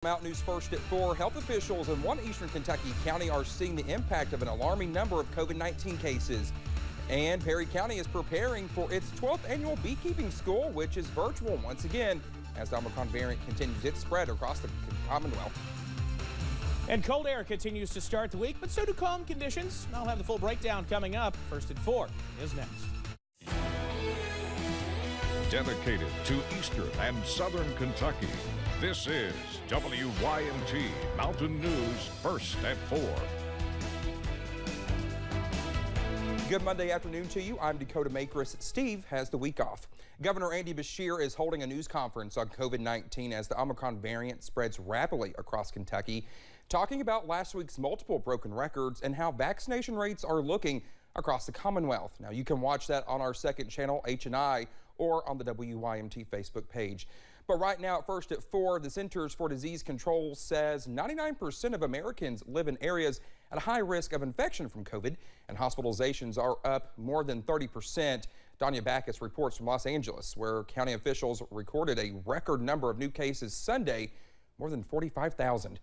Mountain News first at 4. Health officials in one eastern Kentucky county are seeing the impact of an alarming number of COVID-19 cases. And Perry County is preparing for its 12th annual Beekeeping School, which is virtual once again as the Omicron variant continues its spread across the Commonwealth. And cold air continues to start the week, but so do calm conditions. I'll have the full breakdown coming up. First at 4 is next. Dedicated to eastern and southern Kentucky, this is WYMT Mountain News first at 4. Good Monday afternoon to you. I'm Dakota Makris. Steve has the week off. Governor Andy Beshear is holding a news conference on COVID-19 as the Omicron variant spreads rapidly across Kentucky, talking about last week's multiple broken records and how vaccination rates are looking across the Commonwealth. Now, you can watch that on our second channel, HNI, or on the WYMT Facebook page. But right now, at first at 4, the Centers for Disease Control says 99% of Americans live in areas at a high risk of infection from COVID, and hospitalizations are up more than 30%. Danya Backus reports from Los Angeles, where county officials recorded a record number of new cases Sunday, more than 45,000.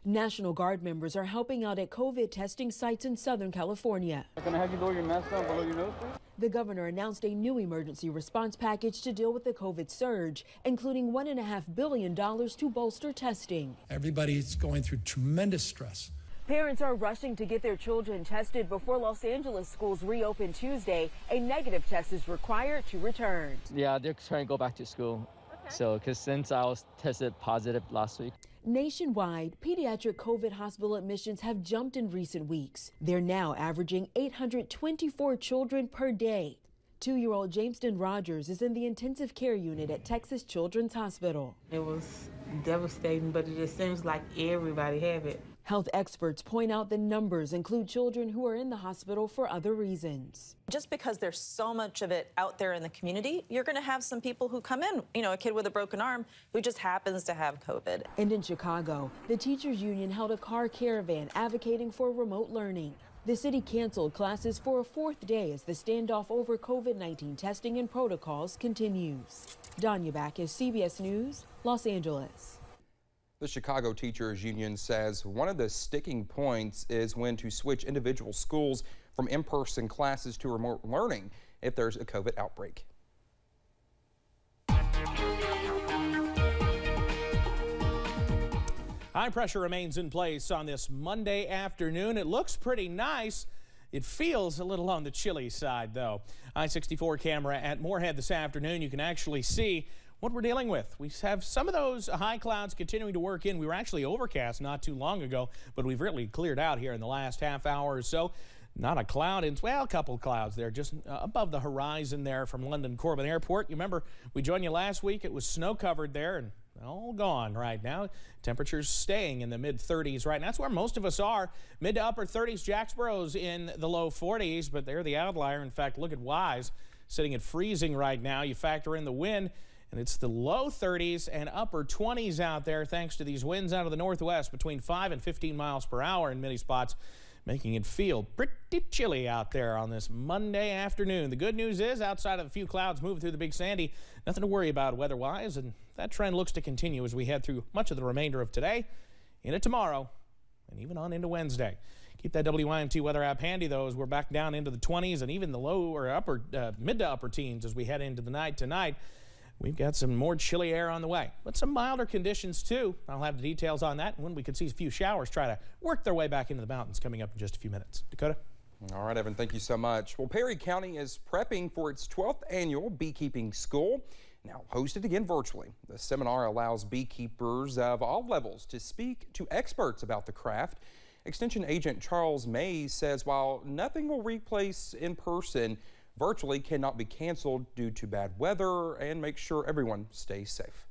National Guard members are helping out at COVID testing sites in Southern California. Can I have you lower your mask down below your nose, please? The governor announced a new emergency response package to deal with the COVID surge, including $1.5 billion to bolster testing. Everybody's going through tremendous stress. Parents are rushing to get their children tested before Los Angeles schools reopen Tuesday. A negative test is required to return. Yeah, they're trying to go back to school. Okay. So, because since I was tested positive last week. Nationwide, pediatric COVID hospital admissions have jumped in recent weeks. They're now averaging 824 children per day. 2-year-old Jameston Rogers is in the intensive care unit at Texas Children's Hospital. It was devastating, but it just seems like everybody have it. Health experts point out the numbers include children who are in the hospital for other reasons. Just because there's so much of it out there in the community, you're going to have some people who come in, a kid with a broken arm who just happens to have COVID. And in Chicago, the teachers union held a car caravan advocating for remote learning. The city canceled classes for a 4th day as the standoff over COVID-19 testing and protocols continues. Danya Backus, CBS News, Los Angeles. The Chicago Teachers Union says one of the sticking points is when to switch individual schools from in-person classes to remote learning if there's a COVID outbreak. High pressure remains in place on this Monday afternoon. It looks pretty nice. It feels a little on the chilly side, though. I-64 camera at Moorhead this afternoon. You can actually see what we're dealing with. We have some of those high clouds continuing to work in. We were actually overcast not too long ago, but we've really cleared out here in the last half hour or so. Not a cloud, well, a couple clouds there, just above the horizon there from London Corbin Airport. You remember we joined you last week. It was snow covered there and all gone right now. Temperatures staying in the mid-30s right now. That's where most of us are. Mid to upper 30s. Jacksboro's in the low 40s, but they're the outlier. In fact, look at Wise sitting at freezing right now. You factor in the wind, and it's the low 30s and upper 20s out there thanks to these winds out of the northwest between 5 and 15 miles per hour in many spots, making it feel pretty chilly out there on this Monday afternoon. The good news is, outside of a few clouds moving through the Big Sandy, nothing to worry about weather-wise, and that trend looks to continue as we head through much of the remainder of today, into tomorrow, and even on into Wednesday. Keep that WYMT weather app handy, though, as we're back down into the 20s and even the low or upper, mid to upper teens as we head into the night tonight. We've got some more chilly air on the way, but some milder conditions too. I'll have the details on that and when we could see a few showers try to work their way back into the mountains coming up in just a few minutes. Dakota? All right, Evan, thank you so much. Well, Perry County is prepping for its 12th annual Beekeeping School, now hosted again virtually. The seminar allows beekeepers of all levels to speak to experts about the craft. Extension Agent Charles Mays says while nothing will replace in person, virtually cannot be canceled due to bad weather, and make sure everyone stays safe.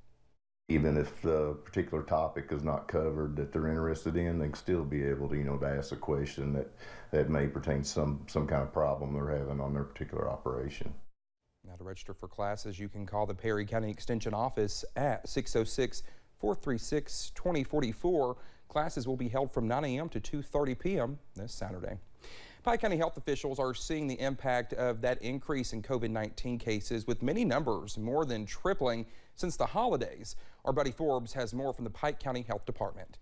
Even if the particular topic is not covered that they're interested in, they can still be able to, to ask a question that may pertain to some kind of problem they're having on their particular operation. Now, to register for classes, you can call the Perry County Extension office at 606-436-2044. Classes will be held from 9 a.m. to 2:30 p.m. this Saturday. Pike County health officials are seeing the impact of that increase in COVID-19 cases, with many numbers more than tripling since the holidays. Our buddy Forbes has more from the Pike County Health Department.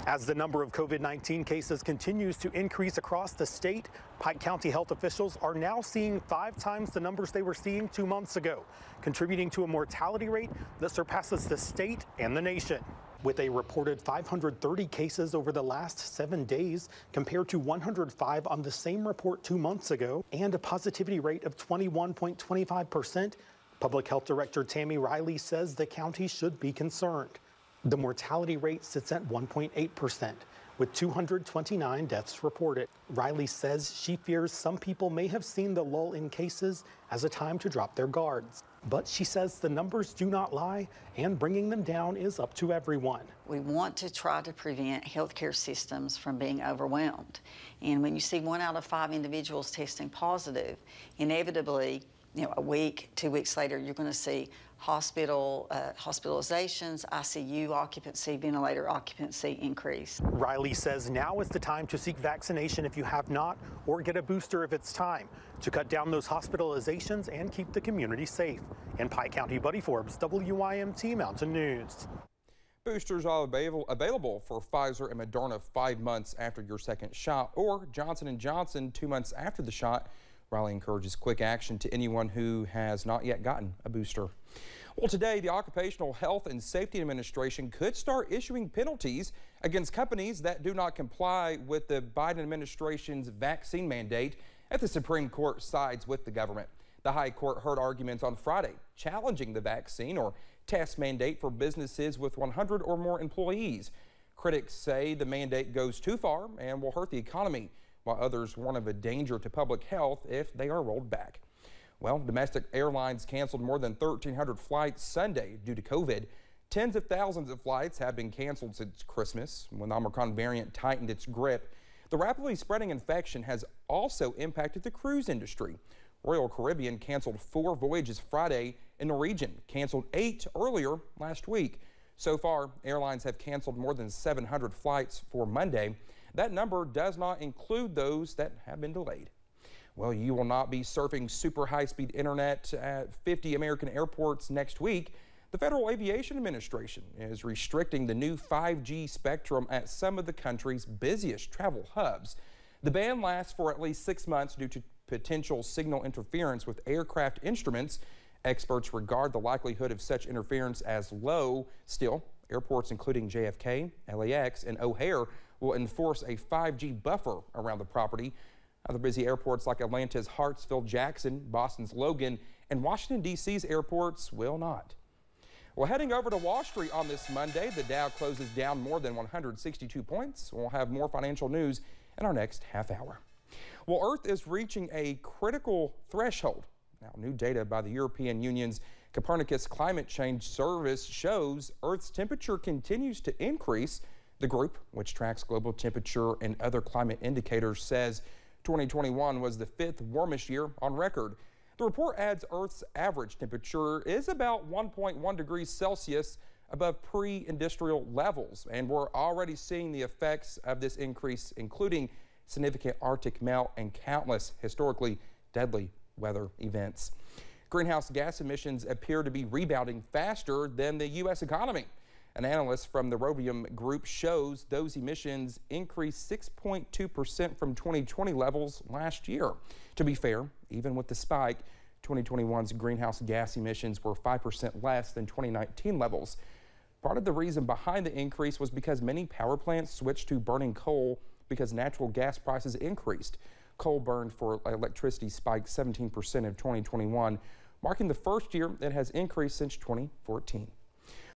As the number of COVID-19 cases continues to increase across the state, Pike County health officials are now seeing 5 times the numbers they were seeing 2 months ago, contributing to a mortality rate that surpasses the state and the nation. With a reported 530 cases over the last 7 days, compared to 105 on the same report 2 months ago, and a positivity rate of 21.25%, Public Health Director Tammy Riley says the county should be concerned. The mortality rate sits at 1.8%, with 229 deaths reported. Riley says she fears some people may have seen the lull in cases as a time to drop their guards. But she says the numbers do not lie, and bringing them down is up to everyone. We want to try to prevent healthcare systems from being overwhelmed. And when you see 1 out of 5 individuals testing positive, inevitably, a week, 2 weeks later, you're going to see hospitalizations, ICU occupancy, ventilator occupancy increase. Riley says now is the time to seek vaccination if you have not, or get a booster if it's time, to cut down those hospitalizations and keep the community safe. In Pike County, Buddy Forbes, WYMT Mountain News. Boosters are available for Pfizer and Moderna 5 months after your second shot, or Johnson & Johnson 2 months after the shot. Riley encourages quick action to anyone who has not yet gotten a booster. Well, today, the Occupational Health and Safety Administration could start issuing penalties against companies that do not comply with the Biden administration's vaccine mandate if the Supreme Court sides with the government. The High Court heard arguments on Friday challenging the vaccine or test mandate for businesses with 100 or more employees. Critics say the mandate goes too far and will hurt the economy, while others warn of a danger to public health if they are rolled back. Well, domestic airlines canceled more than 1,300 flights Sunday due to COVID. Tens of thousands of flights have been canceled since Christmas when the Omicron variant tightened its grip. The rapidly spreading infection has also impacted the cruise industry. Royal Caribbean canceled 4 voyages Friday, and Norwegian canceled 8 earlier last week. So far, airlines have canceled more than 700 flights for Monday. That number does not include those that have been delayed. Well, you will not be surfing super high-speed internet at 50 American airports next week. The Federal Aviation Administration is restricting the new 5G spectrum at some of the country's busiest travel hubs. The ban lasts for at least 6 months due to potential signal interference with aircraft instruments. Experts regard the likelihood of such interference as low. Still, airports including JFK, LAX, and O'Hare will enforce a 5G buffer around the property. Other busy airports like Atlanta's Hartsfield-Jackson, Boston's Logan, and Washington, D.C.'s airports will not. Well, heading over to Wall Street on this Monday, the Dow closes down more than 162 points. We'll have more financial news in our next half hour. Well, Earth is reaching a critical threshold. Now, new data by the European Union's Copernicus Climate Change Service shows Earth's temperature continues to increase. The group, which tracks global temperature and other climate indicators, says 2021 was the 5th warmest year on record. The report adds Earth's average temperature is about 1.1 degrees Celsius above pre-industrial levels, and we're already seeing the effects of this increase, including significant Arctic melt and countless historically deadly weather events. Greenhouse gas emissions appear to be rebounding faster than the U.S. economy. An analyst from the Rhodium Group shows those emissions increased 6.2% from 2020 levels last year. To be fair, even with the spike, 2021's greenhouse gas emissions were 5% less than 2019 levels. Part of the reason behind the increase was because many power plants switched to burning coal because natural gas prices increased. Coal burned for electricity spiked 17% in 2021, marking the first year it has increased since 2014.